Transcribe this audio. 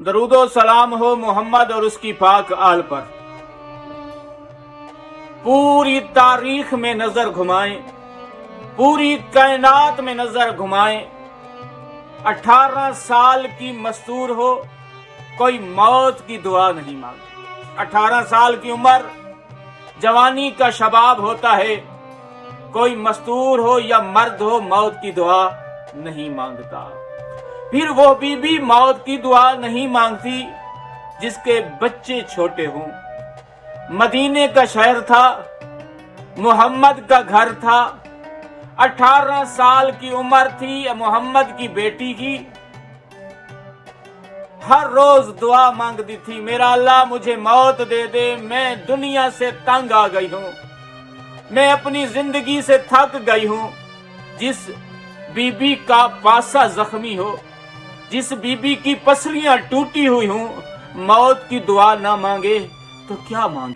दरूद व सलाम हो मोहम्मद और उसकी पाक आल पर। पूरी तारीख में नजर घुमाएं, पूरी कायनात में नजर घुमाएं, 18 साल की मस्तूर हो, कोई मौत की दुआ नहीं मांगती। 18 साल की उम्र जवानी का शबाब होता है, कोई मस्तूर हो या मर्द हो मौत की दुआ नहीं मांगता। फिर वो बीबी मौत की दुआ नहीं मांगती जिसके बच्चे छोटे हों। मदीने का शहर था, मोहम्मद का घर था, 18 साल की उम्र थी मोहम्मद की बेटी की। हर रोज दुआ मांगती थी, मेरा अल्लाह मुझे मौत दे दे, मैं दुनिया से तंग आ गई हूं, मैं अपनी जिंदगी से थक गई हूं। जिस बीबी का पासा जख्मी हो, जिस बीबी की पसलियां टूटी हुई हों, मौत की दुआ ना मांगे तो क्या मांगे।